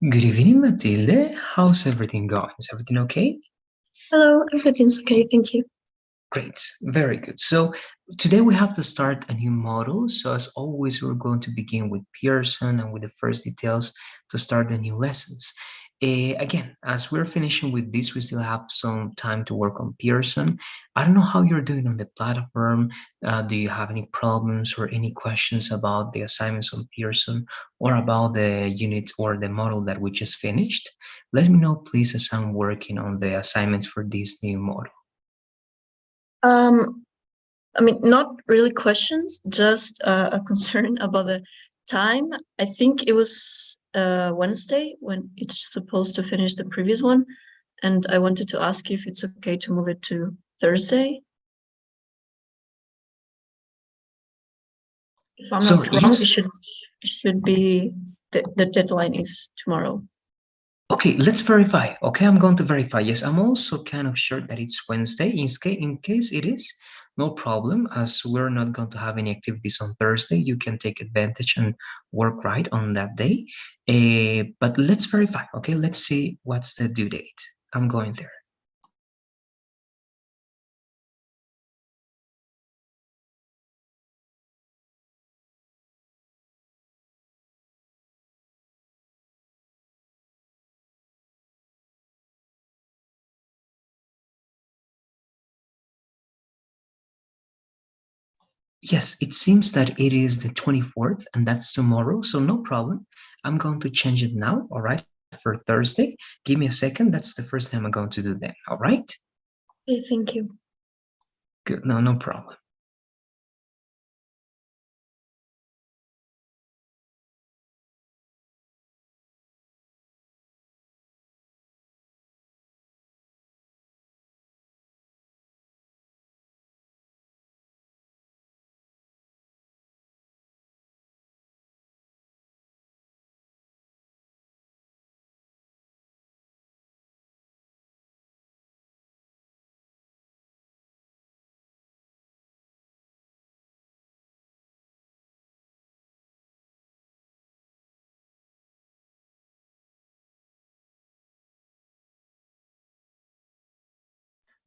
Good evening, Matilde. How's everything going? Is everything okay? Hello, everything's okay, thank you. Great, very good. So today we have to start a new model. So as always, we're going to begin with Pearson and with the first details to start the new lessons. Again, as we're finishing with this, we still have some time to work on Pearson. I don't know how you're doing on the platform. Do you have any problems or any questions about the assignments on Pearson or about the unit or the model that we just finished? Let me know, please, as I'm working on the assignments for this new model. Um, not really questions, just a concern about the time. I think it was Wednesday when it's supposed to finish the previous one, and I wanted to ask you if it's okay to move it to Thursday. If I'm So not wrong, yes, it should be the deadline is tomorrow. okay, let's verify. Okay, I'm going to verify. Yes, I'm also kind of sure that it's Wednesday. In case it is, no problem, as we're not going to have any activities on Thursday. You can take advantage and work right on that day. But let's verify. Okay, let's see what's the due date. I'm going there. Yes, it seems that it is the 24th, and that's tomorrow, so no problem. I'm going to change it now, all right, for Thursday. Give me a second. That's the first time I'm going to do that, all right? Okay, thank you. Good, no problem.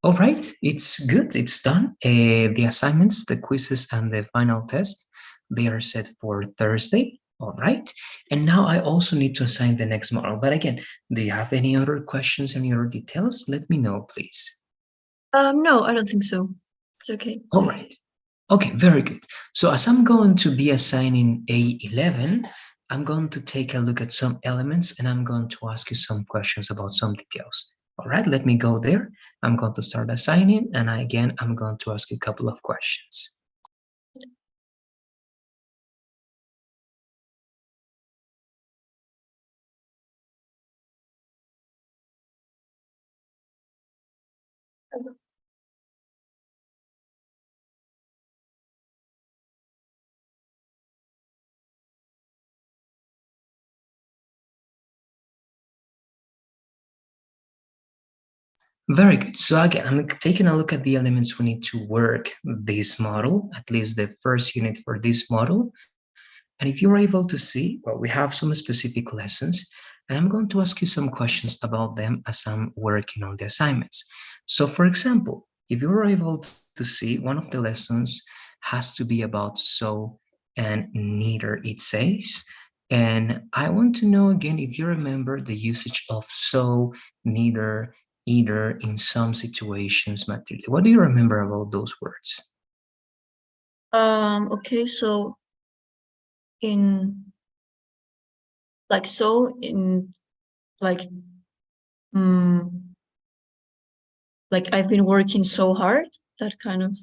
All right, it's good, it's done. The assignments, the quizzes, and the final test, they are set for Thursday. All right, and now I also need to assign the next model. But again, do you have any other questions, any other details? Let me know, please. No, I don't think so. It's okay. All right. Okay, very good. So as I'm going to be assigning A11, I'm going to take a look at some elements and I'm going to ask you some questions about some details. All right, let me go there. I'm going to start assigning and again, I'm going to ask you a couple of questions. Very good. So again, I'm taking a look at the elements we need to work this model, at least the first unit for this model. And if you're able to see, well, we have some specific lessons, and I'm going to ask you some questions about them as I'm working on the assignments. So for example, if you're able to see, one of the lessons has to be about so and neither, it says. And I want to know again if you remember the usage of so, neither, either in some situations, Matilde. What do you remember about those words? Okay, so in in like mm, like I've been working so hard, that kind of.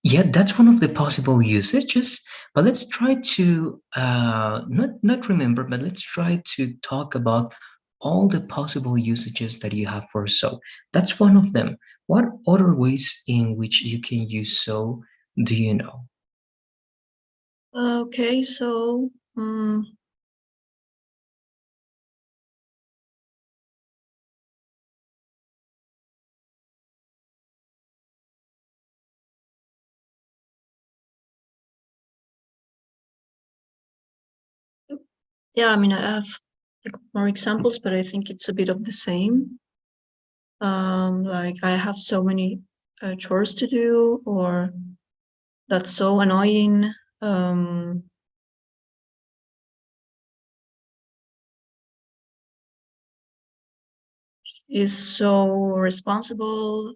Yeah, that's one of the possible usages, but let's try to not remember, but let's try to talk about all the possible usages that you have for so. That's one of them. What other ways in which you can use so do you know? Okay, so Yeah, I mean, I have like more examples, but I think it's a bit of the same. Like I have so many chores to do, or that's so annoying. Um, is so responsible.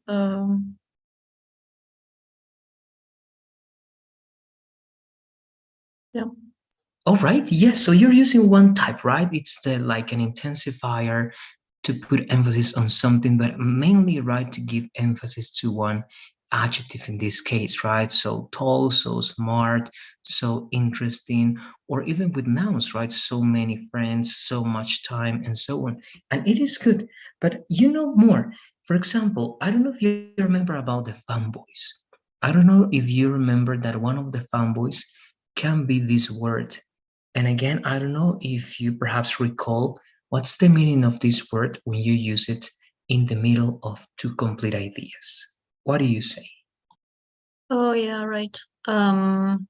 Yeah. All right, yes, so you're using one type, right? It's the like an intensifier to put emphasis on something, but mainly, right, to give emphasis to one adjective in this case, right? So tall, so smart, so interesting, or even with nouns, right? So many friends, so much time, and so on. And it is good, but you know more. For example, I don't know if you remember about the fanboys. I don't know if you remember that one of the fanboys can be this word. And again, I don't know if you perhaps recall what's the meaning of this word when you use it in the middle of two complete ideas. What do you say? Oh yeah, right. Um,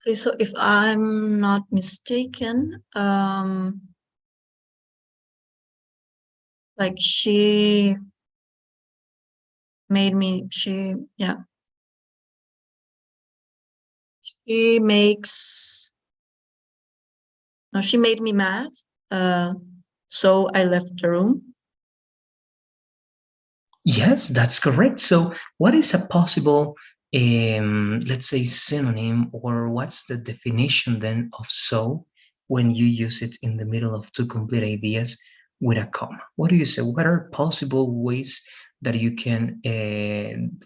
okay, so if I'm not mistaken, like she made me. She makes. No, she made me mad. Uh, so I left the room. Yes, that's correct. So, what is a possible, let's say, synonym, or what's the definition then of so when you use it in the middle of two complete ideas with a comma? What do you say? What are possible ways that you can,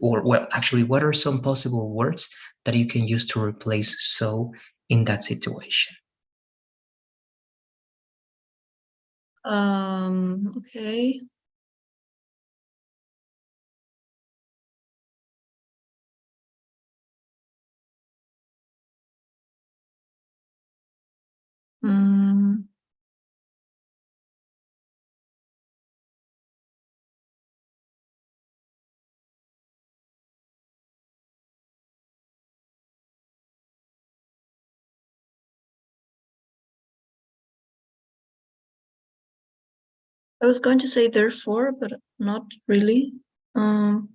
or well, actually, what are some possible words that you can use to replace so in that situation? Okay. Mm, I was going to say therefore, but not really. Um,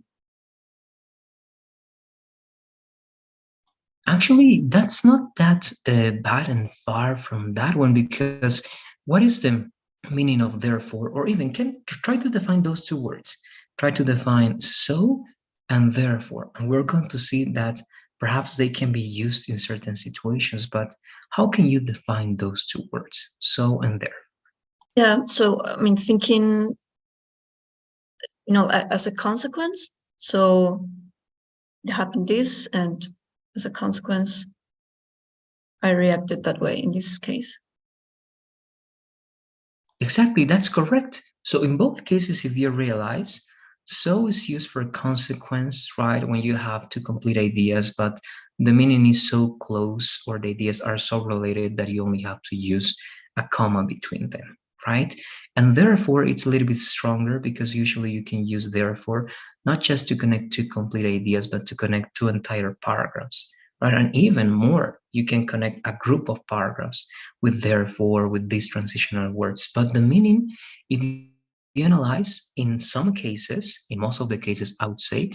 Actually, that's not that bad and far from that one because what is the meaning of therefore, or even can try to define those two words. Try to define so and therefore, and we're going to see that perhaps they can be used in certain situations. But how can you define those two words, so and there? yeah. So I mean, thinking, as a consequence. So it happened this, and as a consequence, I reacted that way in this case. Exactly, that's correct. So in both cases, if you realize, so is used for consequence, right? When you have two complete ideas, but the meaning is so close or the ideas are so related that you only have to use a comma between them, right? And therefore, it's a little bit stronger because usually you can use therefore not just to connect two complete ideas, but to connect two entire paragraphs, right? And even more, you can connect a group of paragraphs with therefore, with these transitional words. But the meaning, if you analyze, in some cases, in most of the cases, I would say,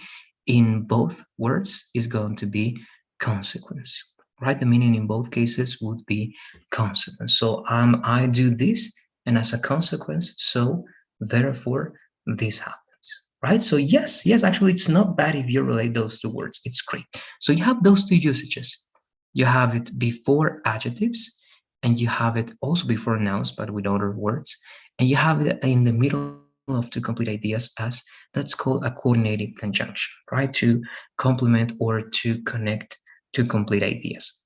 in both words is going to be consequence, right? The meaning in both cases would be consequence. So I do this, and as a consequence, so therefore this happens, right? So yes, actually, it's not bad if you relate those two words. It's great. So you have those two usages. You have it before adjectives, and you have it also before nouns, but with other words, and you have it in the middle of two complete ideas as that's called a coordinating conjunction, right? To complement or to connect two complete ideas.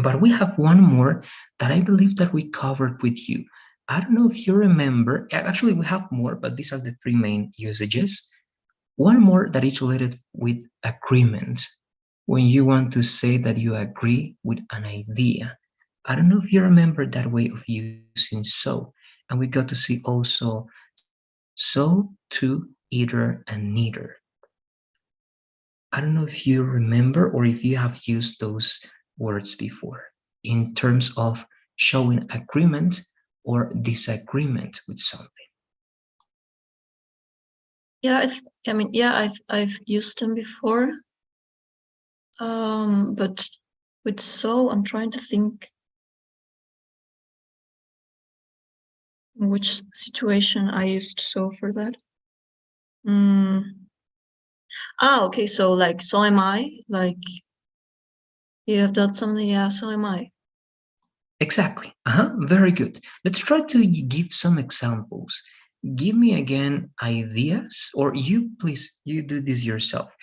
But we have one more that I believe that we covered with you. I don't know if you remember, actually we have more, but these are the three main usages. One more that is related with agreement. When you want to say that you agree with an idea. I don't know if you remember that way of using so. And we got to see also so, to, either, and neither. I don't know if you remember or if you have used those words before in terms of showing agreement or disagreement with something. Yeah, I mean, yeah, I've used them before. But with so, I'm trying to think in which situation I used so for that. Okay, so like, so am I. Like, you have done something, yeah, so am I. Exactly. Very good. Let's try to give some examples. Give me again ideas, or you please, you do this yourself.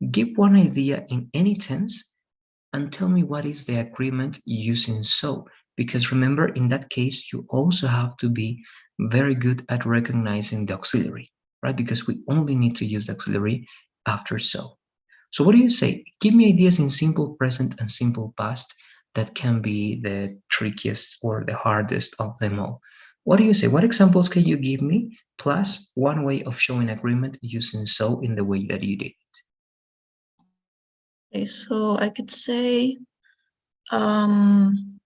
Give one idea in any tense and tell me what is the agreement using so. Because remember, in that case, you also have to be very good at recognizing the auxiliary, right? Because we only need to use the auxiliary after so. So what do you say? Give me ideas in simple present and simple past that can be the trickiest or the hardest of them all. What do you say? What examples can you give me? Plus one way of showing agreement using so in the way that you did it. Okay, so I could say, um,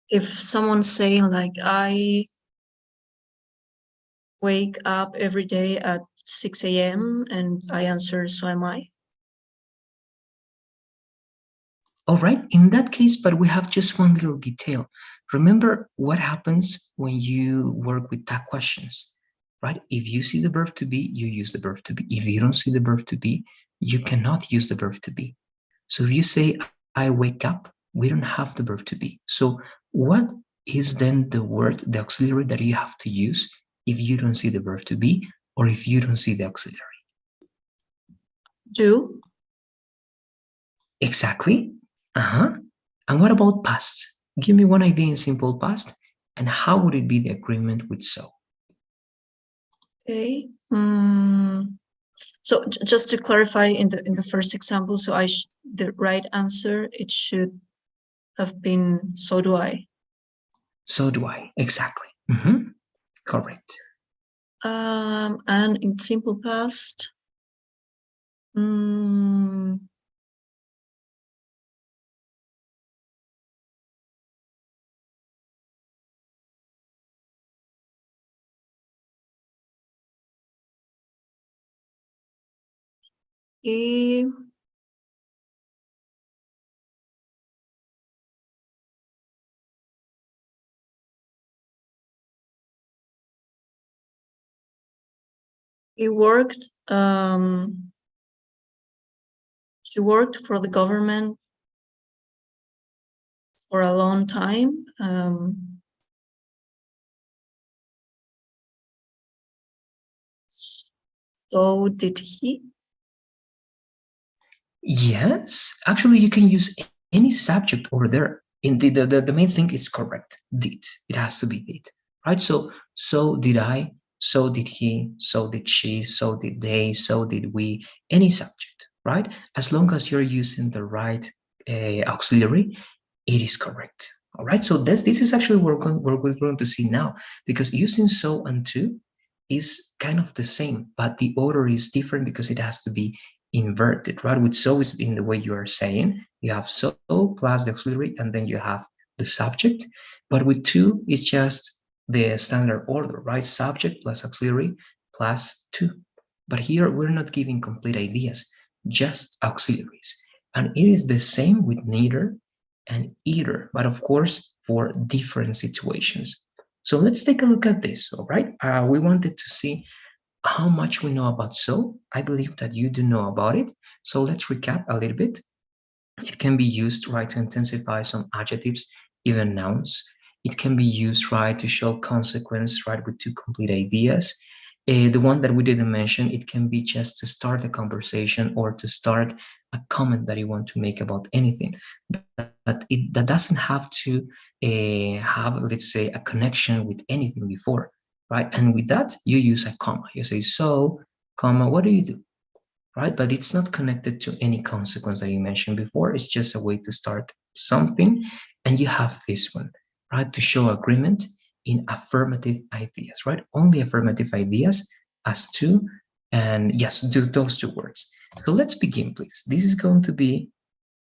if someone's saying like, I wake up every day at 6 a.m. and I answer, so am I. All right, in that case, but we have just one little detail. Remember what happens when you work with tag questions, right? If you see the verb to be, you use the verb to be. If you don't see the verb to be, you cannot use the verb to be. So if you say, I wake up, we don't have the verb to be. So what is then the word, the auxiliary that you have to use if you don't see the verb to be or if you don't see the auxiliary? Do. Exactly. And what about past? Give me one idea in simple past, and how would it be the agreement with so? Okay. So just to clarify, in the first example, so the right answer, it should have been so do I. So do I. Exactly. Correct. And in simple past, he he worked. She worked for the government for a long time. So did he. Yes, actually, you can use any subject over there. Indeed, the main thing is correct. Did. It has to be did. Right? So did I, so did he, so did she, so did they, so did we, any subject, right? As long as you're using the right auxiliary, it is correct. All right, so this is actually what we're going to see now, because using so and to is kind of the same, but the order is different because it has to be inverted, right? With so is in the way you are saying, you have so plus the auxiliary, and then you have the subject. But with to, it's just the standard order, right? Subject plus auxiliary plus to. But here we're not giving complete ideas, just auxiliaries. And it is the same with neither and either, but of course for different situations. So let's take a look at this, all right? We wanted to see how much we know about so. I believe that you do know about it. So let's recap a little bit. It can be used, right, to intensify some adjectives, even nouns. It can be used, right, to show consequence, right, with two complete ideas. The one that we didn't mention, it can be just to start a conversation or to start a comment that you want to make about anything. That doesn't have to have, let's say, a connection with anything before, right? And with that, you use a comma. You say, so, comma, what do you do? Right? But it's not connected to any consequence that you mentioned before. It's just a way to start something. And you have this one, right? To show agreement in affirmative ideas, right? Only affirmative ideas as two, and yes, do those two words. So let's begin, please. This is going to be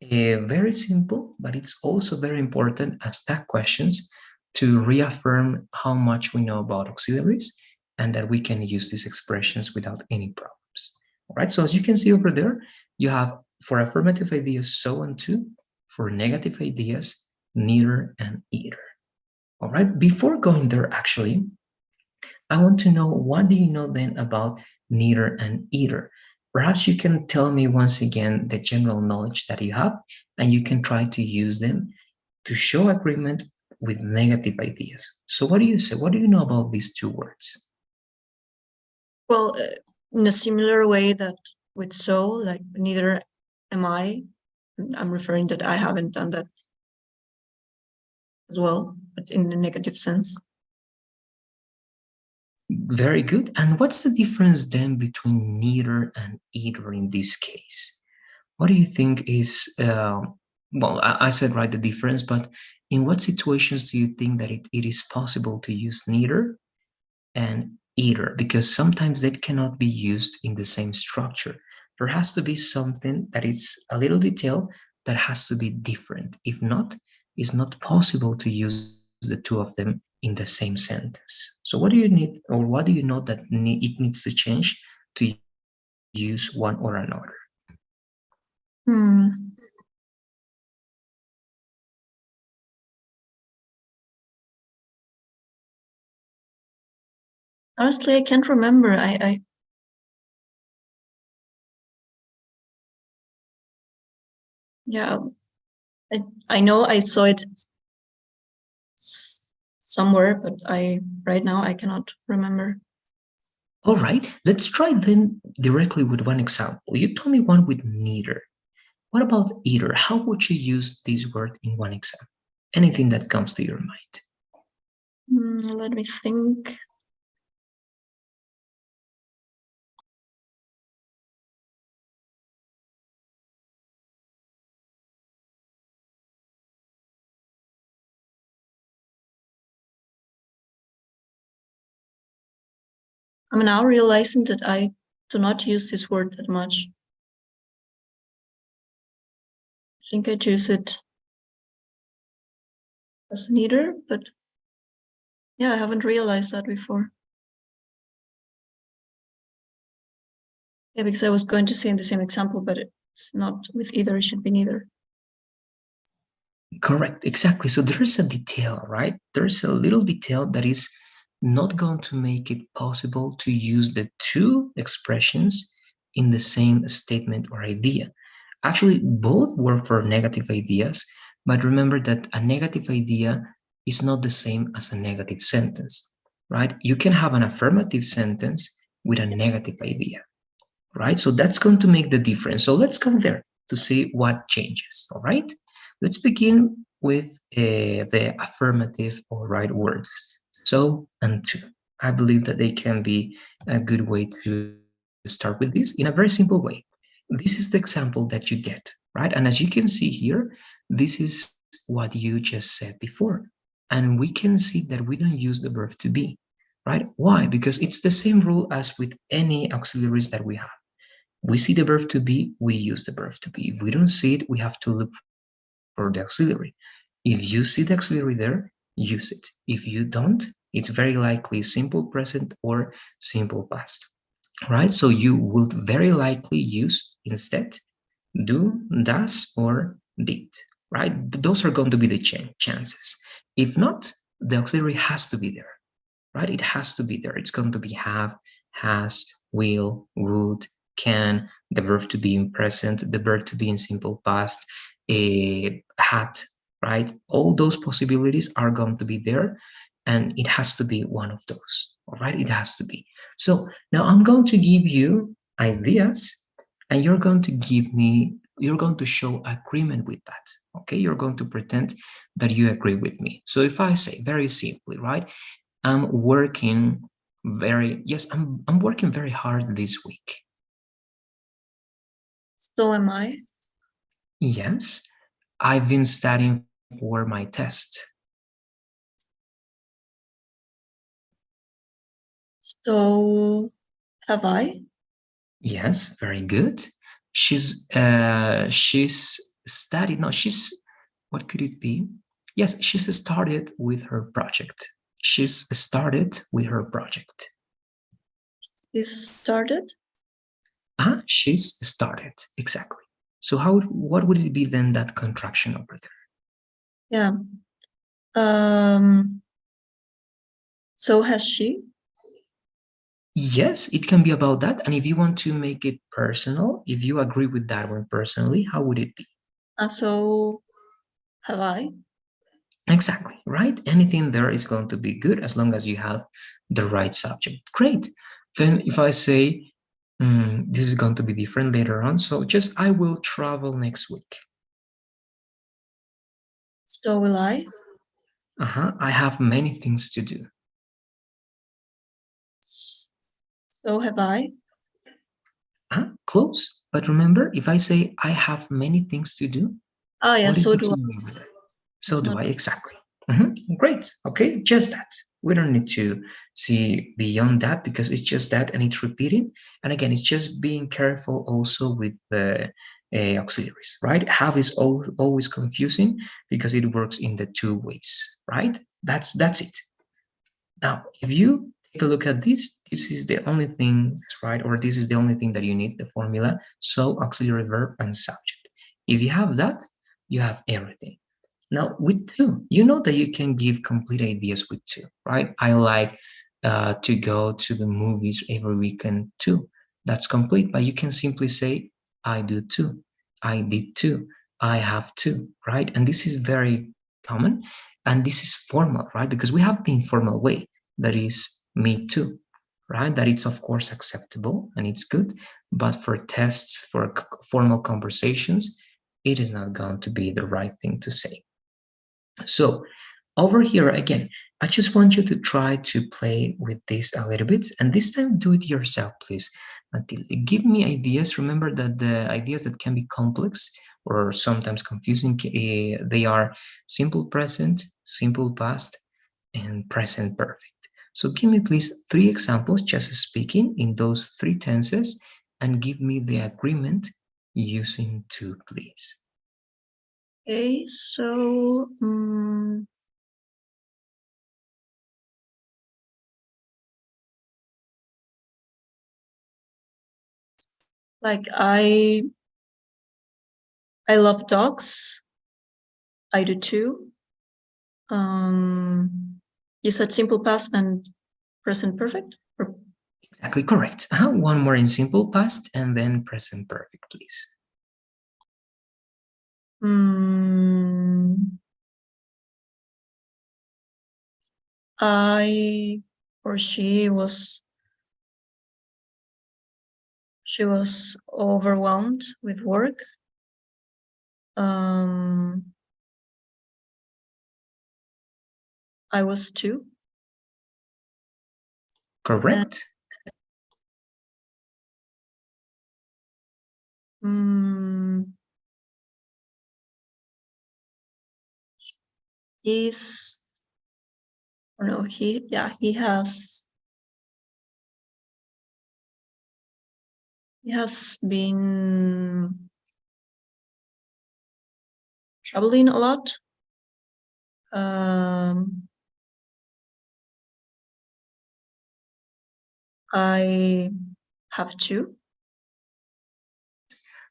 very simple, but it's also very important as tag questions to reaffirm how much we know about auxiliaries and that we can use these expressions without any problems. All right, so as you can see over there, you have for affirmative ideas so and to, for negative ideas neither and either. All right, before going there, actually, I want to know what do you know then about neither and either? Perhaps you can tell me once again the general knowledge that you have, and you can try to use them to show agreement with negative ideas. So, what do you say? What do you know about these two words? Well, in a similar way that with so, like neither am I. I'm referring that I haven't done that as well, but in the negative sense. Very good. And what's the difference then between neither and either in this case? What do you think is, well, I said right the difference, but in what situations do you think that it is possible to use neither and either? Because sometimes they cannot be used in the same structure. There has to be something that is a little detail that has to be different. If not, it's not possible to use the two of them in the same sentence. So what do you need, or what do you know that it needs to change to use one or another? Hmm. Honestly, I can't remember. Yeah, I know I saw it somewhere, but right now I cannot remember. All right, let's try then directly with one example. You told me one with neither. What about either? How would you use this word in one example? Anything that comes to your mind. Let me think. I'm now realizing that I do not use this word that much. I think I use it as neither, but yeah, I haven't realized that before. Yeah, because I was going to say in the same example, but it's not with either, it should be neither. Correct, exactly. So there is a detail, right? There's a little detail that is not going to make it possible to use the two expressions in the same statement or idea. Actually, both work for negative ideas, but remember that a negative idea is not the same as a negative sentence, right? You can have an affirmative sentence with a negative idea, right? So that's going to make the difference. So let's go there to see what changes, all right? Let's begin with the affirmative or right words, so and to. I believe that they can be a good way to start with this in a very simple way. This is the example that you get, right? And as you can see here, this is what you just said before. And we can see that we don't use the verb to be, right? Why? Because it's the same rule as with any auxiliaries that we have. We see the verb to be, we use the verb to be. If we don't see it, we have to look for the auxiliary. If you see the auxiliary there, use it. If you don't, it's very likely simple present or simple past, right? So you would very likely use instead do, does, or did, right? Those are going to be the chances. If not, the auxiliary has to be there, right? It has to be there. It's going to be have, has, will, would, can, the verb to be in present, the verb to be in simple past, had, right? All those possibilities are going to be there, and it has to be one of those, all right? It has to be. So now I'm going to give you ideas, and you're going to show agreement with that, okay? You're going to pretend that you agree with me. So if I say very simply, right? I'm working I'm working very hard this week. So am I. Yes, I've been studying for my test. So have I? Yes, very good. She's studied. No, she's, what could it be? Yes, she's started with her project. She's started with her project. Is started? She's started, exactly. So what would it be then, that contraction over there? Yeah. So has she? Yes, it can be about that. And if you want to make it personal, if you agree with that one personally, how would it be? So have I? Exactly, right? Anything there is going to be good as long as you have the right subject. Great. Then if I say, this is going to be different later on, so just I will travel next week. So will I? I have many things to do. So have I? Close. But remember, if I say I have many things to do, Yeah, what is so it do I. to mean with that? So It's do not. I, exactly. Great. Okay, just that. We don't need to see beyond that because it's just that and it's repeating. And again, it's just being careful also with the auxiliaries, right? Have is always confusing because it works in the two ways, right? That's it. Now, if you take a look at this is the only thing, right? Or this is the only thing that you need, the formula. So auxiliary verb and subject. If you have that, you have everything. Now, with two, you know that you can give complete ideas with two, right? I like to go to the movies every weekend too. That's complete, but you can simply say, I do too, I did too, I have too, right? And this is very common, and this is formal, right? Because we have the informal way, that is me too, right? That it's of course acceptable and it's good, but for tests, for formal conversations, it is not going to be the right thing to say. So over here again, I just want you to try to play with this a little bit, and this time do it yourself, please. Matilde, give me ideas. Remember that the ideas that can be complex or sometimes confusing, they are simple present, simple past, and present perfect. So give me please 3 examples, just speaking in those 3 tenses, and give me the agreement using to, please. Okay, so like I love dogs. I do too. You said simple past and present perfect? Exactly correct. One more in simple past and then present perfect, please. I or she was overwhelmed with work. I was too. Correct. He's or no, he has been traveling a lot. I have to.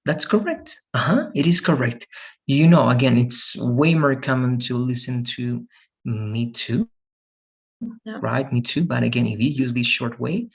That's correct. It is correct. You know, again, it's way more common to listen to me too, Yeah. right? Me too. But again, if you use this short way,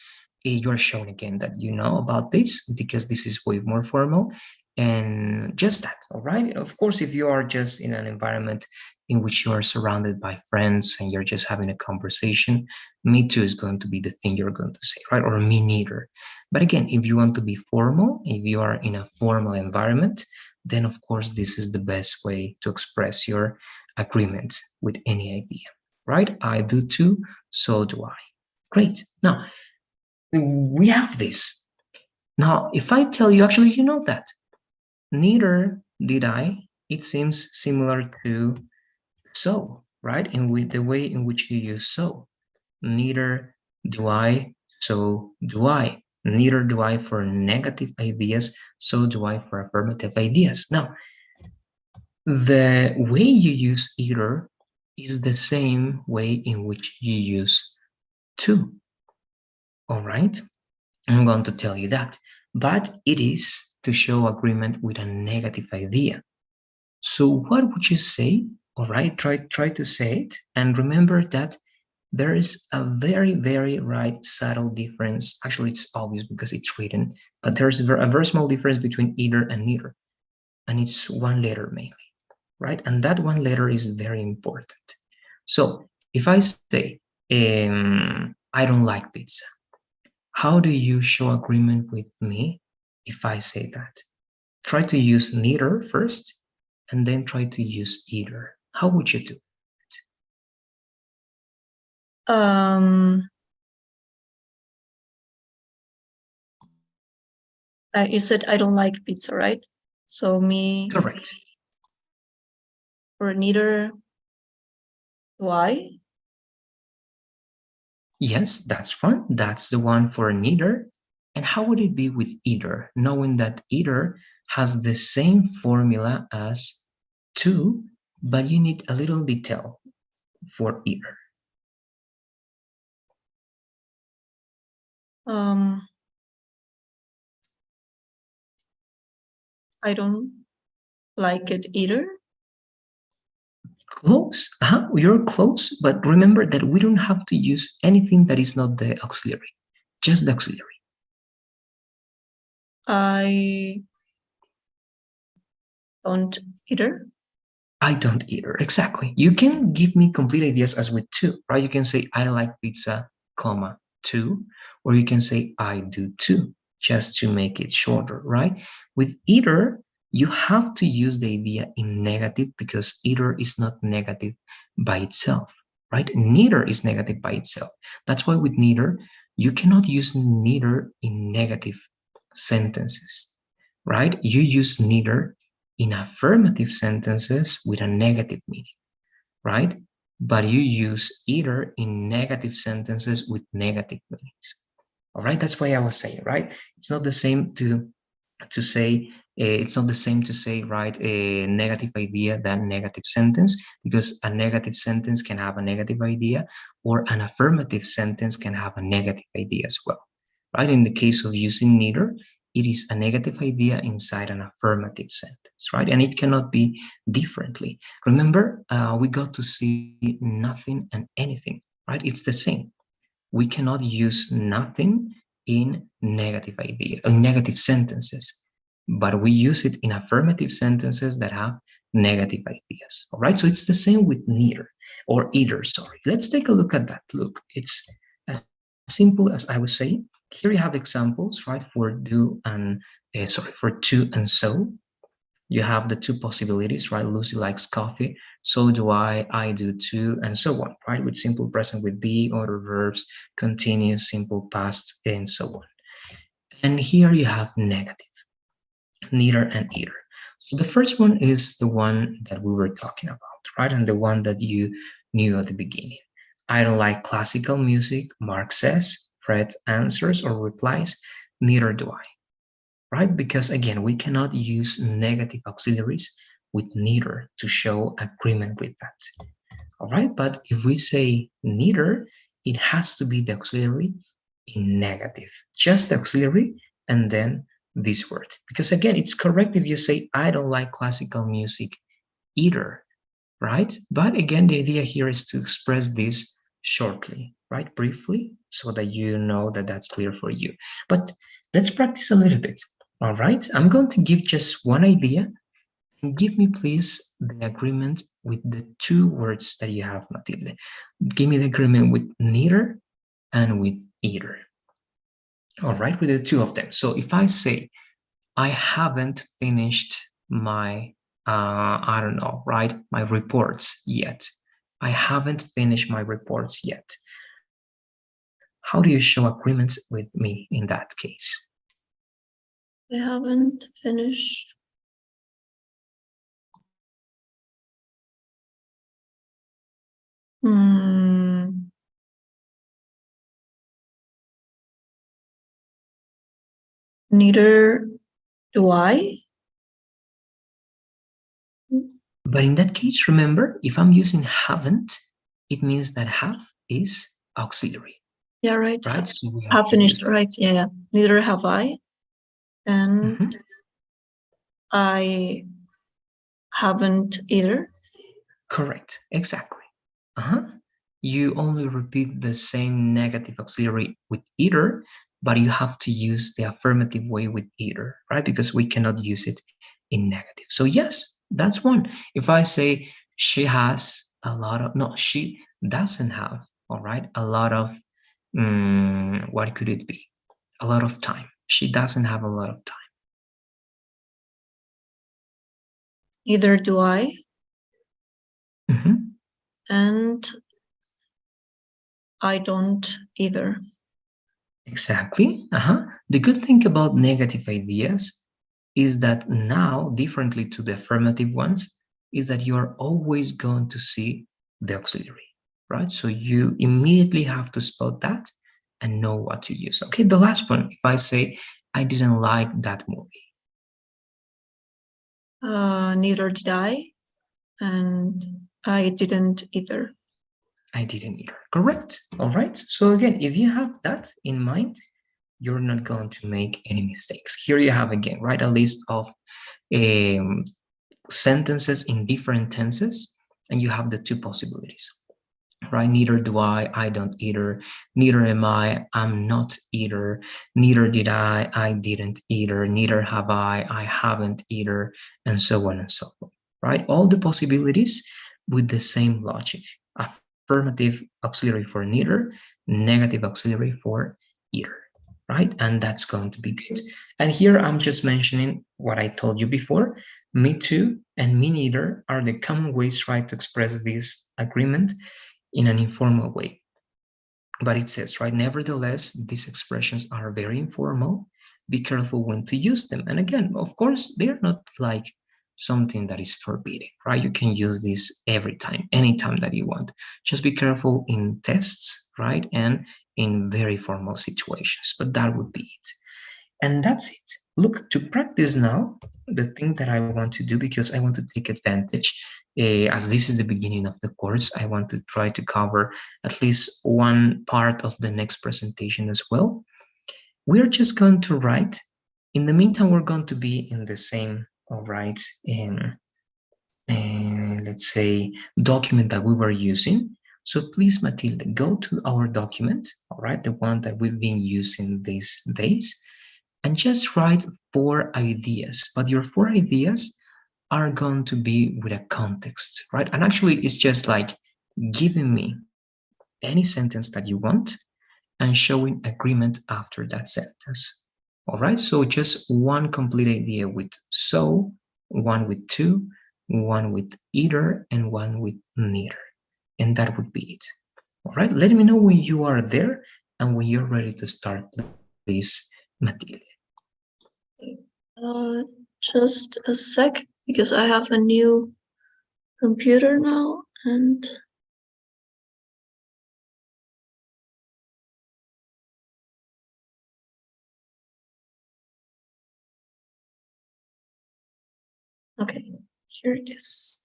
you're showing again that you know about this because this is way more formal. And just that, all right? Of course, if you are just in an environment in which you are surrounded by friends and you're just having a conversation, me too is going to be the thing you're going to say, right? Or me neither. But again, if you want to be formal, if you are in a formal environment, then of course, this is the best way to express your agreement with any idea, right? I do too, so do I. Great. Now, we have this. Now, if I tell you, actually, you know that. Neither did I. It seems similar to so, right? And with the way in which you use so. Neither do I, so do I. Neither do I for negative ideas, so do I for affirmative ideas. Now, the way you use either is the same way in which you use to. All right? I'm going to tell you that. But it is to show agreement with a negative idea. So what would you say? All right, try to say it. And remember that there is a very, very right subtle difference. Actually, it's obvious because it's written, but there's a very small difference between either and neither. And it's one letter mainly, right? And that one letter is very important. So if I say, I don't like pizza, how do you show agreement with me if I say that? Try to use neither first, and then try to use either. How would you do it? You said I don't like pizza, right? So me. Correct. Or neither do I. Yes, that's one. That's the one for neither. And how would it be with either, knowing that either has the same formula as to, but you need a little detail for either. I don't like it either. Close. You're close, but remember that we don't have to use anything that is not the auxiliary, just the auxiliary. I don't either. I don't either. Exactly. You can give me complete ideas as with to, right? You can say I like pizza, comma, to, or you can say I do too, just to make it shorter, right? With either, you have to use the idea in negative because either is not negative by itself, right? Neither is negative by itself. That's why with neither, you cannot use neither in negative sentences, right? You use neither in affirmative sentences with a negative meaning, right? But you use either in negative sentences with negative meanings. All right, that's why I was saying, right? It's not the same to say it's not the same to say, right, a negative idea than negative sentence, because a negative sentence can have a negative idea, or an affirmative sentence can have a negative idea as well, right? In the case of using neither, it is a negative idea inside an affirmative sentence, right? And it cannot be differently. Remember, we got to see nothing and anything, right? It's the same. We cannot use nothing in negative idea, negative sentences, but we use it in affirmative sentences that have negative ideas. All right, so it's the same with neither or either. Sorry, let's take a look at that. Look, it's as simple as I was saying. Here you have examples, right, for do and sorry, for to and so. You have the two possibilities, right? Lucy likes coffee, so do I do too, and so on, right? With simple present with be, other verbs, continuous, simple past, and so on. And here you have negative, neither and either. So the first one is the one that we were talking about, right? And the one that you knew at the beginning. I don't like classical music, Mark says. Fred answers or replies, neither do I, right? Because again, we cannot use negative auxiliaries with neither to show agreement with that. All right, but if we say neither, it has to be the auxiliary in negative, just the auxiliary and then this word. Because again, it's correct if you say, I don't like classical music either, right? But again, the idea here is to express this shortly, right? Briefly, so that you know that that's clear for you. But let's practice a little bit. All right, I'm going to give just one idea. And give me, please, the agreement with the two words that you have, Matilde. Give me the agreement with neither and with either. All right, with the two of them. So if I say, I haven't finished my, I don't know, right, my reports yet. I haven't finished my reports yet. How do you show agreement with me in that case? I haven't finished. Neither do I. But in that case, remember, if I'm using haven't, it means that have is auxiliary. Yeah, right. Right? So we have finished, use right? Yeah. Neither have I. And Mhm. I haven't either. Correct. Exactly. Uh-huh. You only repeat the same negative auxiliary with either, but you have to use the affirmative way with either, right? Because we cannot use it in negative. So yes, that's one. If I say she has a lot of, no, she doesn't have, all right, a lot of, what could it be? A lot of time. She doesn't have a lot of time. Neither do I. Mhm. And I don't either. Exactly. Uh-huh. The good thing about negative ideas is that now, differently to the affirmative ones, is that you are always going to see the auxiliary, right? So you immediately have to spot that and know what to use. Okay, the last one, if I say, I didn't like that movie. Neither did I. And I didn't either. I didn't either. Correct. All right. So again, if you have that in mind, you're not going to make any mistakes. Here you have again, right, a list of um, sentences in different tenses, and you have the two possibilities, right? Neither do I don't either, neither am I'm not either, neither did I didn't either, neither have I haven't either, and so on and so forth, right? All the possibilities with the same logic. Affirmative auxiliary for neither, negative auxiliary for either, right? And that's going to be good. And here I'm just mentioning what I told you before. Me too and me neither are the common ways, right, to express this agreement in an informal way. But it says, right, nevertheless, these expressions are very informal. Be careful when to use them. And again, of course, they're not like something that is forbidden, right? You can use this every time, anytime that you want. Just be careful in tests, right? And in very formal situations. But that would be it. And that's it. Look, to practice now, the thing that I want to do, because I want to take advantage, as this is the beginning of the course, I want to try to cover at least one part of the next presentation as well. We're just going to write. In the meantime, we're going to be in the same, all right, let's say, document that we were using. So please, Matilda, go to our document, all right, the one that we've been using these days, and just write 4 ideas. But your 4 ideas are going to be with a context, right? And actually, it's just like giving me any sentence that you want and showing agreement after that sentence. All right, so just one complete idea with so, one with to, one with either, and one with neither. And that would be it. All right, let me know when you are there and when you're ready to start, please, Matilde. Uh, just a sec, because I have a new computer now, and okay, here it is.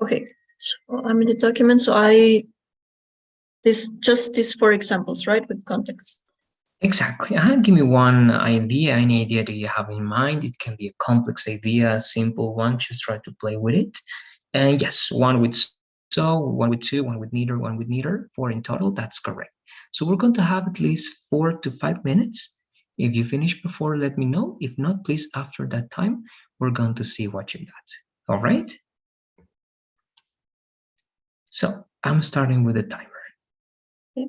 Okay, so I'm in the document, so this for examples, right, with context. Exactly. Give me one idea, any idea that you have in mind. It can be a complex idea, a simple one. Just try to play with it. And yes, one with so, one with to, one with neither, 4 in total. That's correct. So we're going to have at least 4 to 5 minutes. If you finish before, let me know. If not, please, after that time, we're going to see what you got. All right? So I'm starting with a timer. Okay.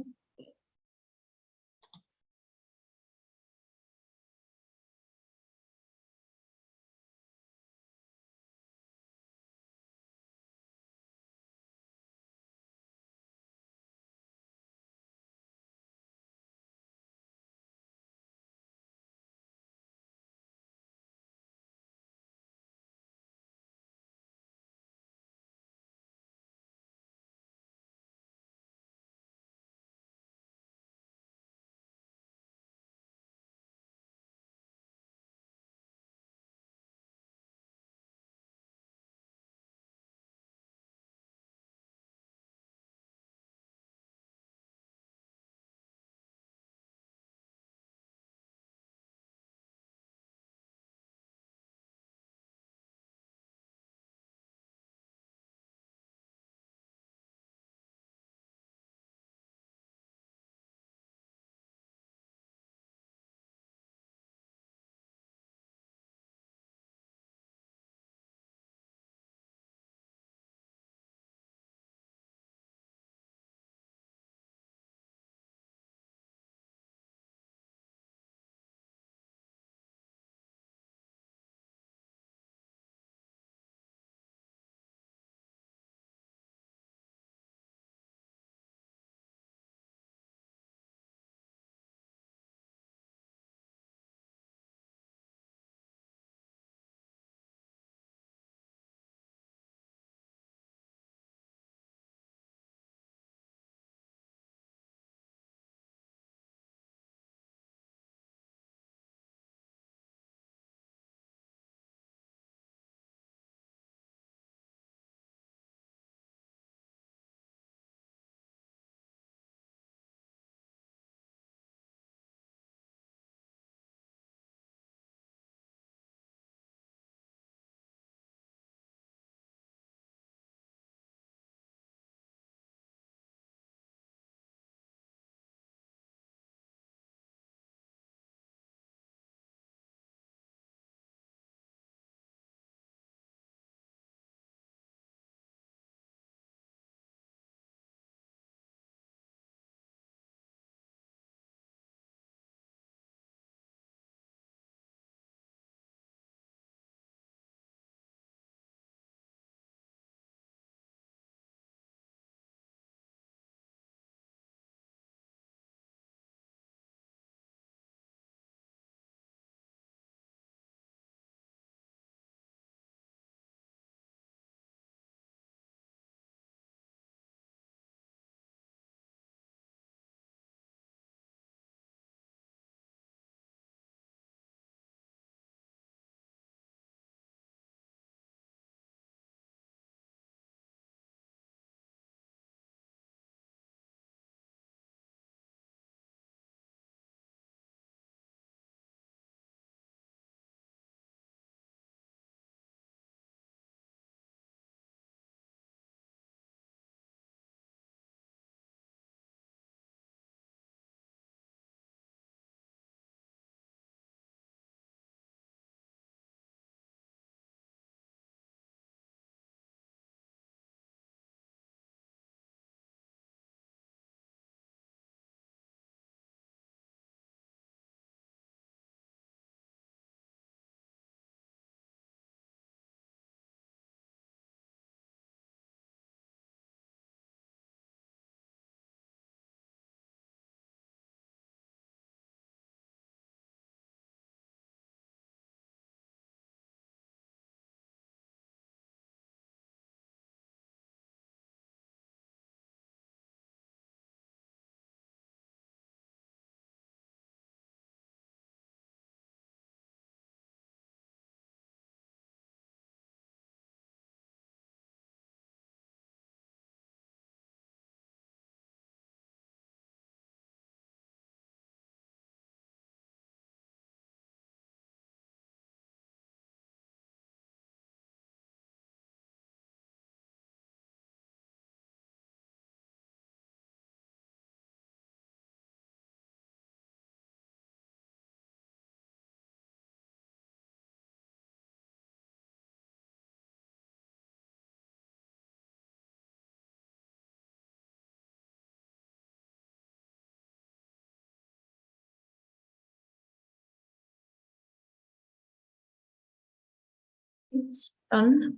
It's done.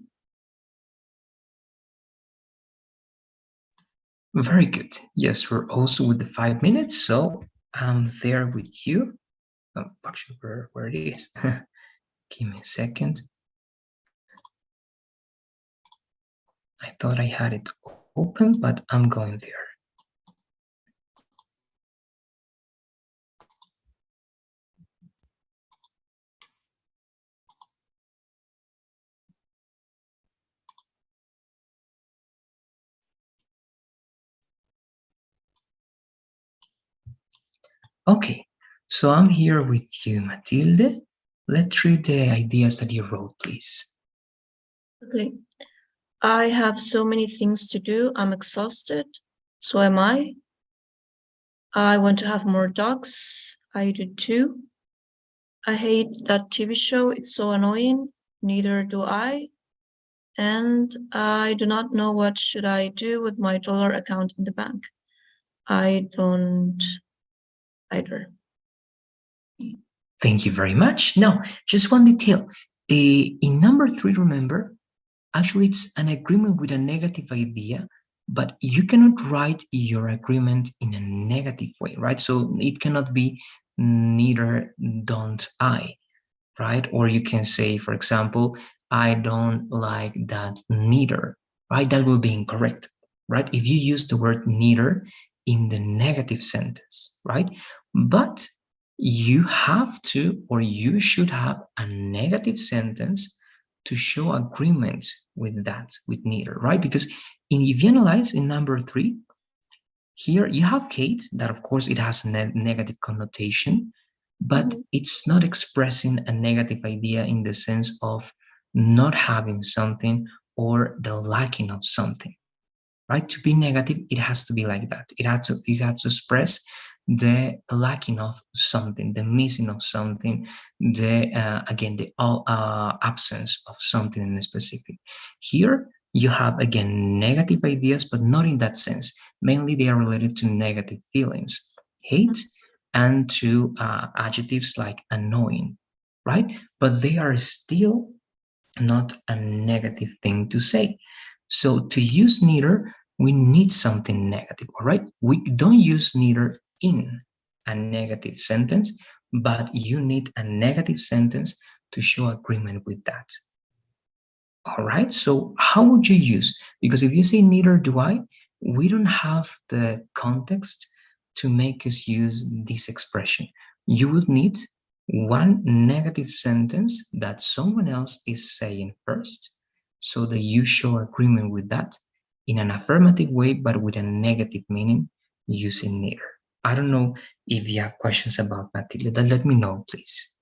Very good. Yes, we're also with the 5 minutes, so I'm there with you. Oh, actually, where it is? Give me a second. I thought I had it open, but I'm going there. Okay, so I'm here with you, Matilde. Let's read the ideas that you wrote, please. Okay. I have so many things to do. I'm exhausted. So am I. I want to have more dogs. I do too. I hate that TV show. It's so annoying. Neither do I. And I do not know what should I do with my dollar account in the bank. I don't either. Thank you very much. Now, just one detail. In number 3, remember, actually it's an agreement with a negative idea, but you cannot write your agreement in a negative way, right? So it cannot be neither don't I, right? Or you can say, for example, I don't like that neither, right? That will be incorrect, right? If you use the word neither in the negative sentence, right? But you have to, or you should have a negative sentence to show agreement with that, with neither, right? Because if you analyze in number 3, here you have hate, that of course it has a negative connotation, but it's not expressing a negative idea in the sense of not having something or the lacking of something, right? To be negative, it has to be like that. You have to express the lacking of something, the missing of something, the again the absence of something in specific. Here you have again negative ideas, but not in that sense. Mainly they are related to negative feelings, hate, and to adjectives like annoying, right? But they are still not a negative thing to say. So to use neither, we need something negative, all right? We don't use neither in a negative sentence, but you need a negative sentence to show agreement with that. All right, so how would you use? Because if you say neither do I, we don't have the context to make us use this expression. You would need one negative sentence that someone else is saying first, so that you show agreement with that in an affirmative way, but with a negative meaning using neither. I don't know if you have questions about Matilda. Let me know, please.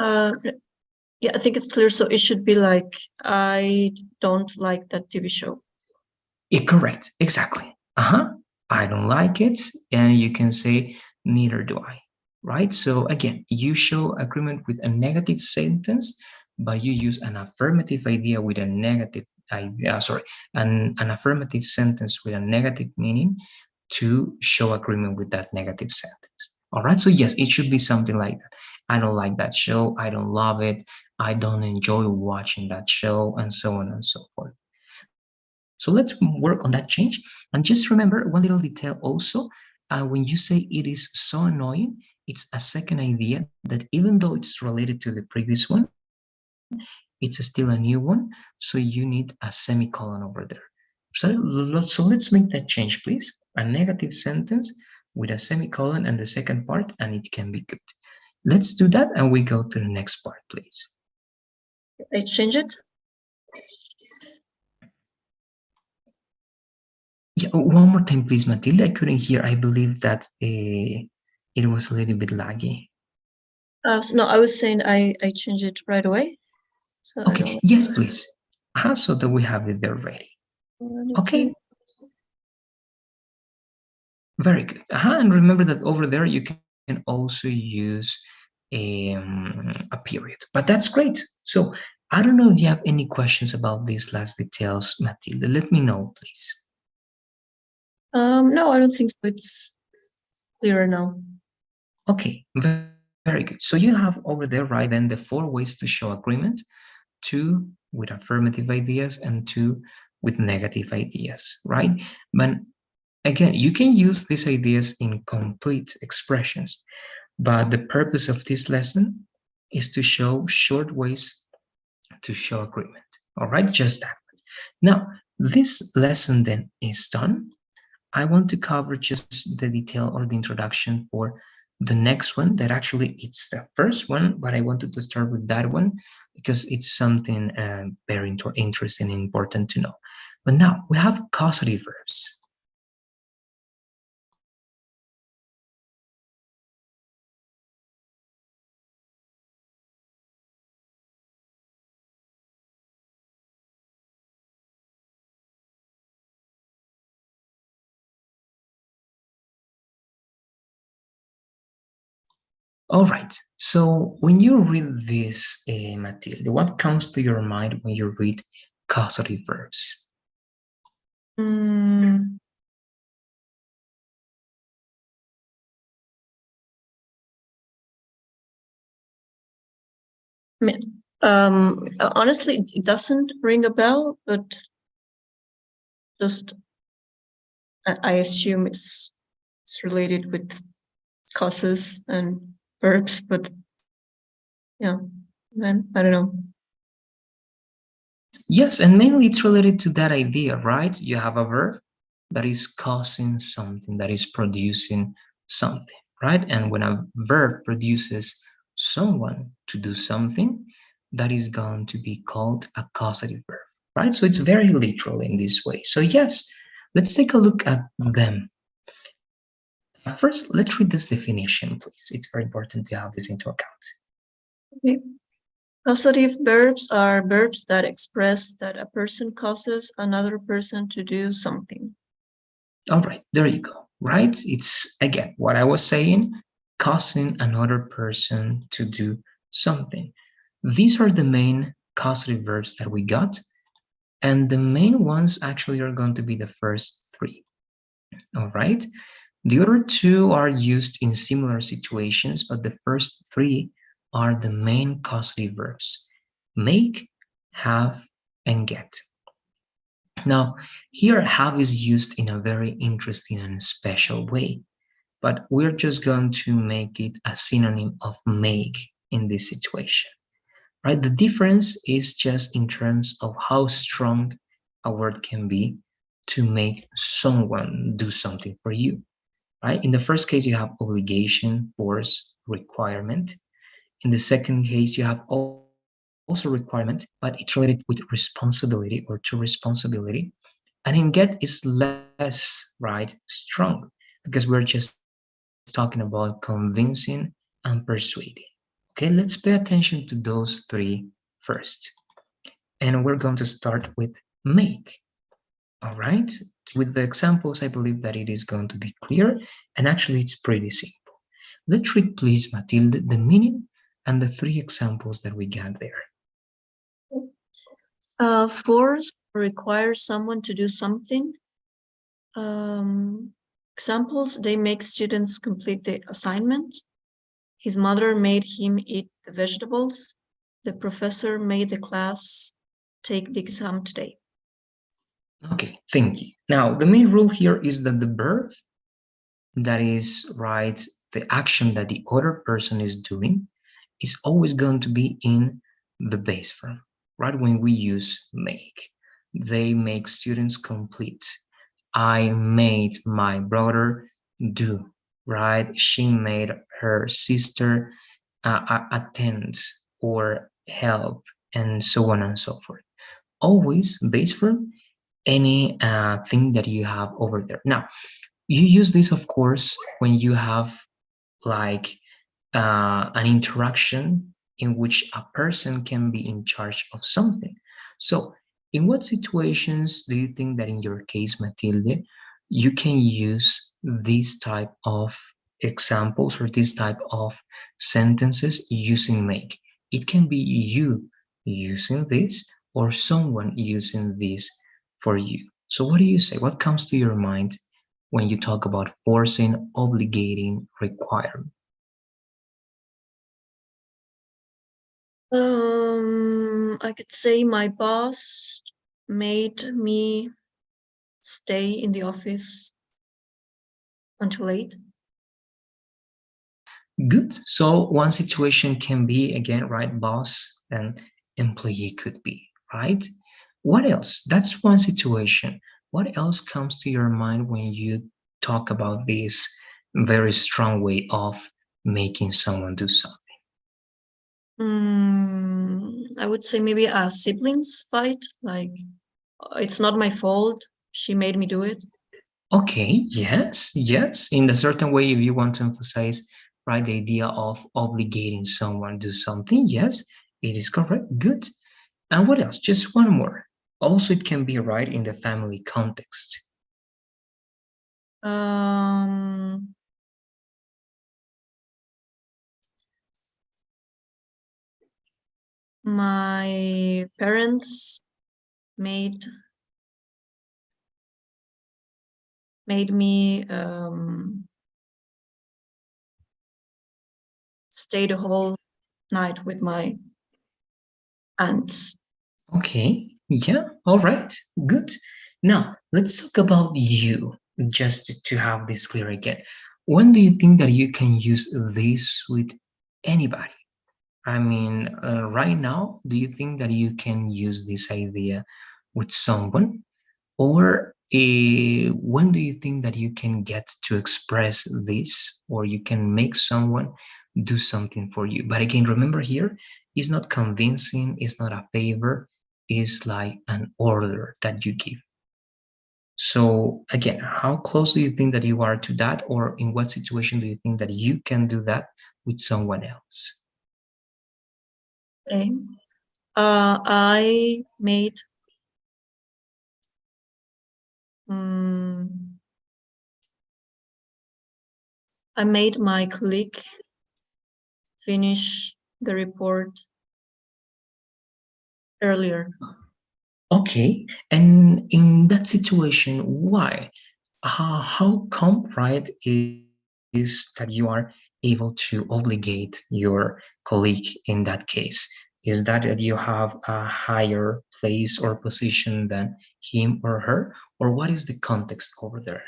Yeah, I think it's clear. So it should be like, I don't like that TV show. Yeah, correct. Exactly. I don't like it. And you can say, neither do I. Right? So again, you show agreement with a negative sentence, but you use an affirmative idea with a negative idea, an affirmative sentence with a negative meaning to show agreement with that negative sentence. All right. So yes, it should be something like that. I don't like that show. I don't love it. I don't enjoy watching that show, and so on and so forth. So let's work on that change. And just remember one little detail also. When you say it is so annoying, it's a second idea that even though it's related to the previous one, it's still a new one. So you need a semicolon over there. So let's make that change, please. A negative sentence with a semicolon and the second part, and it can be good. Let's do that and we go to the next part, please. I change it. Yeah, one more time, please, Matilda. I couldn't hear. I believe that it was a little bit laggy. So no, I was saying I change it right away. So I Okay, don't. yes, please. So that we have it there ready. Okay, very good. And remember that over there you can also use a period, but that's great. So I don't know if you have any questions about these last details, Matilda. Let me know, please. No, I don't think so. It's clearer now. Okay, very good. So you have over there, right, then the 4 ways to show agreement. two with affirmative ideas and two with negative ideas, right? But again, you can use these ideas in complete expressions, but the purpose of this lesson is to show short ways to show agreement. All right, just that. Now, this lesson then is done. I want to cover just the detail or the introduction for the next one that actually it's the first one, but I wanted to start with that one because it's something very interesting and important to know. But now we have causative verbs. All right, so when you read this, Matilde, what comes to your mind when you read causative verbs? Honestly, it doesn't ring a bell, but just I assume it's related with causes and verbs, but yeah, then I don't know. Yes, and mainly it's related to that idea, right? You have a verb that is causing something, that is producing something, right? And when a verb produces someone to do something, that is going to be called a causative verb, right? So it's very literal in this way. So yes, let's take a look at them. First, let's read this definition, please. It's very important to have this into account. Okay. Causative verbs are verbs that express that a person causes another person to do something. All right, there you go, right? It's again what I was saying, causing another person to do something. These are the main causative verbs that we got, and the main ones actually are going to be the first three. All right, the other two are used in similar situations, but the first three are the main causative verbs: make, have, and get. Now, here have is used in a very interesting and special way, but we're just going to make it a synonym of make in this situation, right? The difference is just in terms of how strong a word can be to make someone do something for you, right? In the first case, you have obligation, force, requirement. In the second case, you have also requirement, but it's related with responsibility or to responsibility. And in get is less, right, strong, because we're just talking about convincing and persuading. Okay, let's pay attention to those three first. And we're going to start with make. All right, with the examples, I believe that it is going to be clear, and actually it's pretty simple. Let's read, please, Matilde, the meaning and the three examples that we got there. Force requires someone to do something. Examples, they make students complete the assignment. His mother made him eat the vegetables. The professor made the class take the exam today. Okay, thank you. Now, the main rule here is that the verb, that is, right, the action that the other person is doing, is always going to be in the base form, right? When we use make, they make students complete. I made my brother do, right? She made her sister attend or help, and so on and so forth. Always base form, any thing that you have over there. Now, you use this, of course, when you have like an interaction in which a person can be in charge of something. So, in what situations do you think that in your case, Matilde, you can use these type of examples or this type of sentences using make? It can be you using this or someone using this for you. So what do you say? What comes to your mind when you talk about forcing, obligating, requiring? I could say my boss made me stay in the office until late. Good. So one situation can be, again, right, boss and employee could be, right? What else? That's one situation. What else comes to your mind when you talk about this very strong way of making someone do something? I would say maybe a siblings fight. Like, it's not my fault. She made me do it. Okay, yes, yes. In a certain way, if you want to emphasize, right, the idea of obligating someone to do something, yes, it is correct. Good. And what else? Just one more. Also, it can be right in the family context. Um, my parents made me stay the whole night with my aunts. Okay, yeah, all right, good. Now, let's talk about you, just to have this clear again. When do you think that you can use this with anybody? I mean, right now, do you think that you can use this idea with someone? Or when do you think that you can get to express this, or you can make someone do something for you? But again, remember here, it's not convincing, it's not a favor, it's like an order that you give. So again, how close do you think that you are to that, or in what situation do you think that you can do that with someone else? Okay. I made my colleague finish the report earlier. Okay, and in that situation, why? How come, right, is that you are able to obligate your colleague in that case? Is that you have a higher place or position than him or her, or what is the context over there?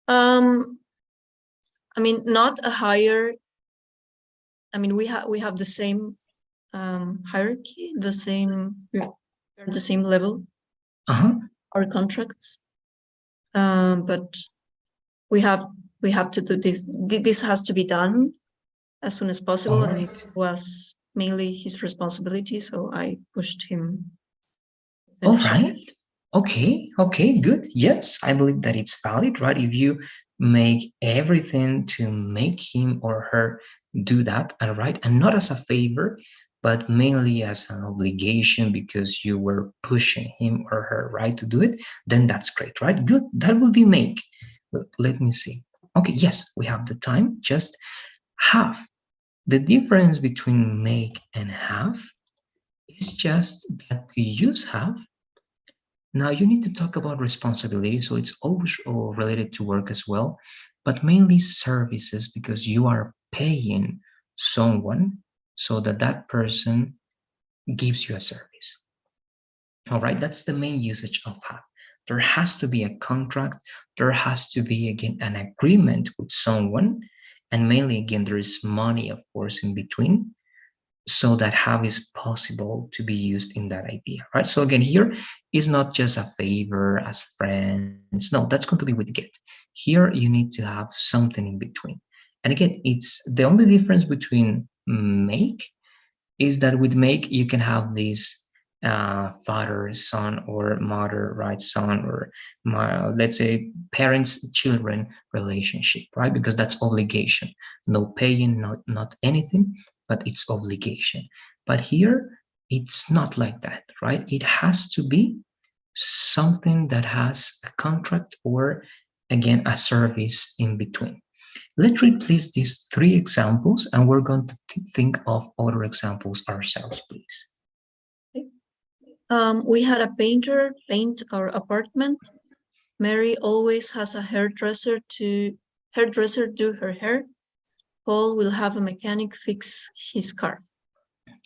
Um, I mean, not a higher. I mean, we have the same hierarchy, the same level, Uh-huh. our contracts. But we have to do this. This has to be done as soon as All possible, and it right. was mainly his responsibility. So I pushed him to All finish it. right. Okay. Okay. Good. Yes, I believe that it's valid, right? If you make everything to make him or her do that, and right, and not as a favor, but mainly as an obligation because you were pushing him or her, right, to do it, then that's great, right? Good. That will be make. Let me see. Okay. Yes, we have the time. Just half. The difference between make and have is just that we use have. Now you need to talk about responsibility, so it's always related to work as well, but mainly services because you are paying someone so that that person gives you a service. All right, that's the main usage of have. There has to be a contract, there has to be again an agreement with someone, and mainly again there is money, of course, in between so that have is possible to be used in that idea, right? So again, here is not just a favor as friends. No, that's going to be with get. Here you need to have something in between. And again, it's the only difference between make is that with make you can have this father son or mother right son or let's say parents children relationship, right? Because that's obligation, no paying, not anything, but it's obligation. But here it's not like that, right? It has to be something that has a contract or again a service in between. Let's replace these three examples and we're going to think of other examples ourselves, please. We had a painter paint our apartment. Mary always has a hairdresser do her hair. Paul will have a mechanic fix his car.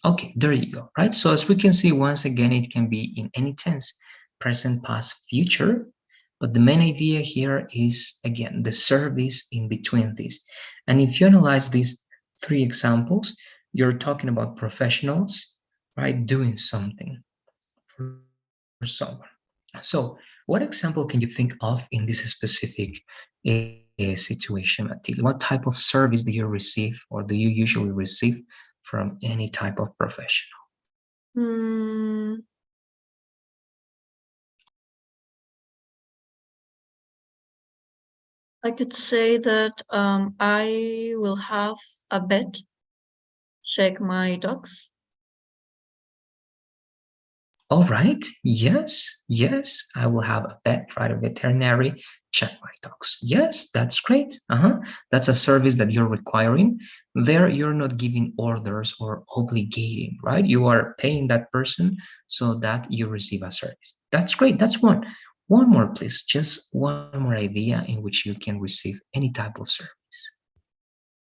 Okay, there you go, right? So as we can see, once again, it can be in any tense, present, past, future. But the main idea here is, again, the service in between these. And if you analyze these three examples, you're talking about professionals, right, doing something for someone. So what example can you think of in this specific situation, Matilde? What type of service do you receive or do you usually receive from any type of professional? Mm, I could say that I will have a vet check my dogs. All right. Yes. Yes. I will have a vet, right? A veterinary check my dogs. Yes, that's great. That's a service that you're requiring. There, you're not giving orders or obligating, right? You are paying that person so that you receive a service. That's great. That's one. One more, please. Just one more idea in which you can receive any type of service.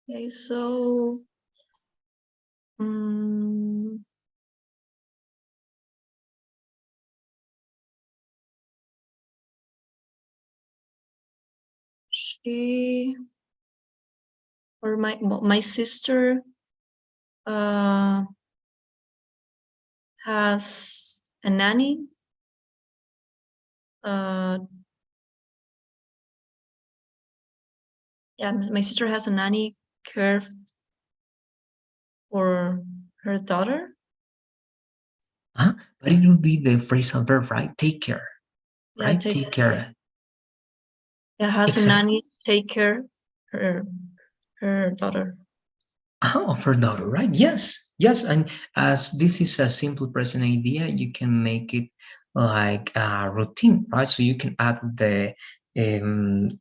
Okay, so um, she or my sister uh, has a nanny. Uh, yeah, my sister has a nanny care for her daughter. But it will be the phrasal verb, right? Take care, Yeah, right? Take care. yeah, has a Exactly. nanny take care her her daughter. Of her daughter, right? Yes, yes. And as this is a simple present idea, you can make it like a routine, right? So you can add the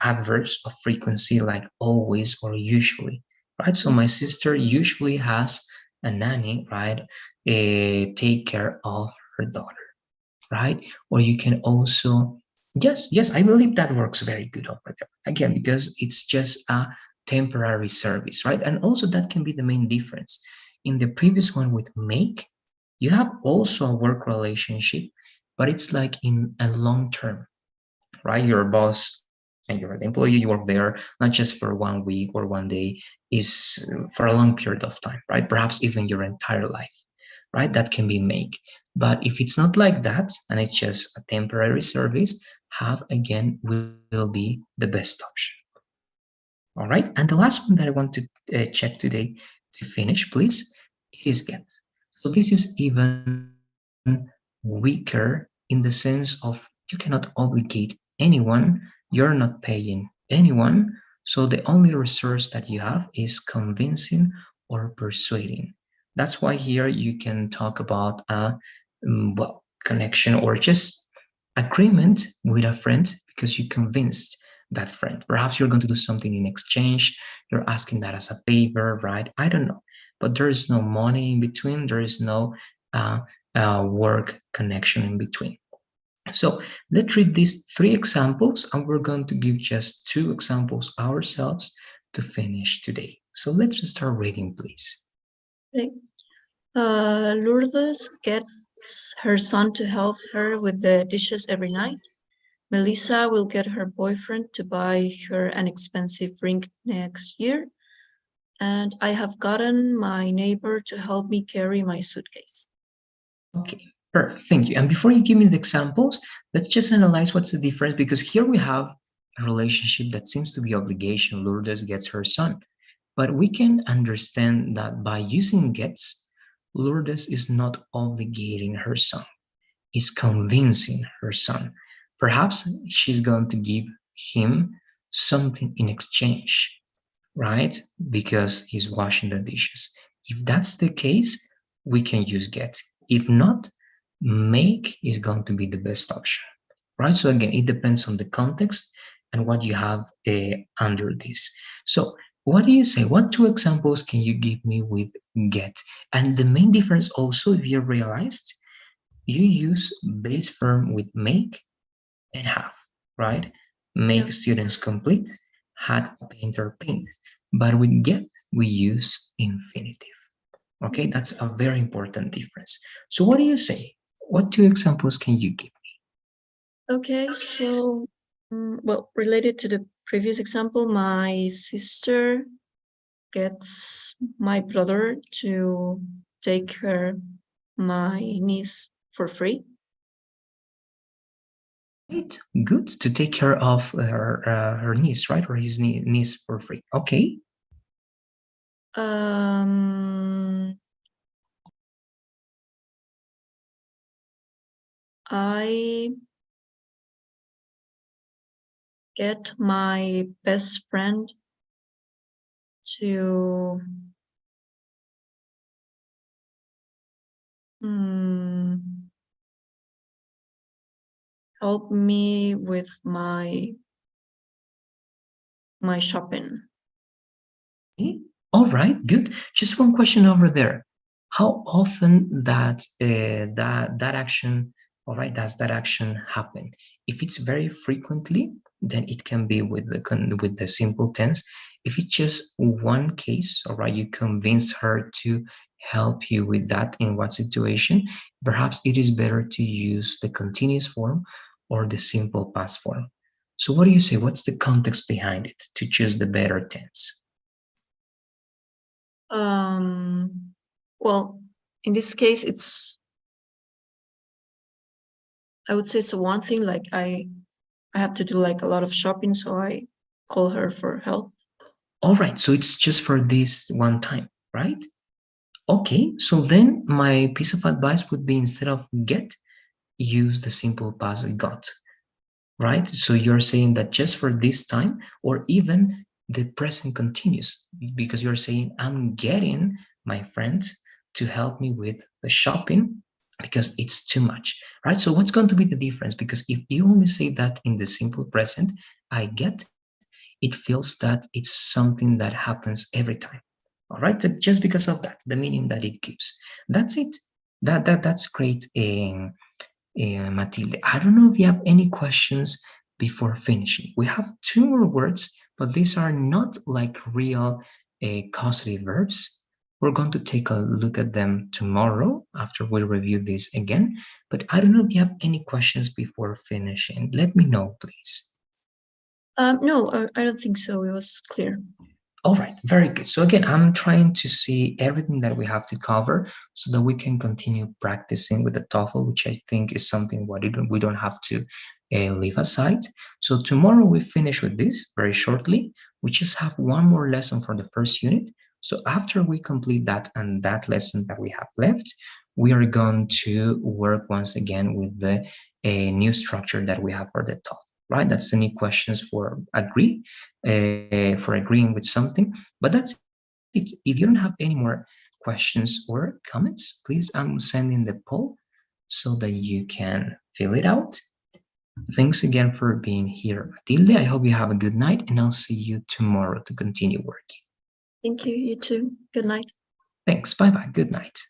adverbs of frequency like always or usually, right? So my sister usually has a nanny, right? Take care of her daughter, right? Or you can also, yes, yes, I believe that works very good over there. Again, because it's just a temporary service, right? And also that can be the main difference. In the previous one with make, you have also a work relationship, but it's like in a long term, right? Your boss and you're the employee, you work there not just for 1 week or 1 day, is for a long period of time, right? Perhaps even your entire life, right? That can be make. But if it's not like that and it's just a temporary service, have again will be the best option. All right. And the last one that I want to check today to finish, please, it is get. So this is even weaker in the sense of you cannot obligate anyone, you're not paying anyone, so the only resource that you have is convincing or persuading. That's why here you can talk about a well connection or just agreement with a friend because you convinced that friend. Perhaps you're going to do something in exchange, you're asking that as a favor, right? I don't know. But there is no money in between, there is no uh, work connection in between. So let's read these three examples, and we're going to give just two examples ourselves to finish today. So let's start reading, please. Okay. Lourdes gets her son to help her with the dishes every night. Melissa will get her boyfriend to buy her an expensive ring next year. And I have gotten my neighbor to help me carry my suitcase. Okay, perfect. Thank you. And before you give me the examples, let's just analyze what's the difference because here we have a relationship that seems to be obligation. Lourdes gets her son. But we can understand that by using gets, Lourdes is not obligating her son, is convincing her son. Perhaps she's going to give him something in exchange, right? Because he's washing the dishes. If that's the case, we can use get. If not, make is going to be the best option, right? So again, it depends on the context and what you have under this. So what do you say? What two examples can you give me with get? And the main difference also, if you realized, you use base form with make and have, right? Yeah. Make students complete, had painter paint. But with get, we use infinitive. Okay, that's a very important difference. So what do you say? What two examples can you give? Okay, so well, related to the previous example, my sister gets my brother to take her my niece for free. Right, good, to take care of her niece, right, or his niece for free. Okay. I get my best friend to help me with my shopping. Okay. All right, good. Just one question over there. How often that action, all right, does that action happen? If it's very frequently, then it can be with the simple tense. If it's just one case, all right, you convince her to help you with that in what situation, perhaps it is better to use the continuous form or the simple past form. So what do you say? What's the context behind it to choose the better tense? Well, in this case, I would say, so one thing, like I have to do like a lot of shopping, so I call her for help. All right, so it's just for this one time, right? Okay, so then my piece of advice would be, instead of get, use the simple past got, right? So you're saying that just for this time, or even the present continuous, because you're saying, I'm getting my friends to help me with the shopping because it's too much, right? So what's going to be the difference? Because if you only say that in the simple present, I get, it feels that it's something that happens every time. All right, so just because of that, the meaning that it gives. That's it. That's great, Matilde. I don't know if you have any questions before finishing. We have two more words, but these are not like real causative verbs. We're going to take a look at them tomorrow after we review this again. But I don't know if you have any questions before finishing. Let me know, please. No, I don't think so. It was clear. All right, very good. So again, I'm trying to see everything that we have to cover so that we can continue practicing with the TOEFL, which I think is something what we don't have to leave aside. So tomorrow we finish with this very shortly. We just have one more lesson for the first unit. So after we complete that and that lesson that we have left, we are going to work once again with the new structure that we have for the TOEFL, right? That's the new questions for for agreeing with something. But that's it. If you don't have any more questions or comments, please, I'm sending the poll so that you can fill it out. Thanks again for being here, Matilde. I hope you have a good night, and I'll see you tomorrow to continue working. Thank you. You too. Good night. Thanks. Bye bye. Good night.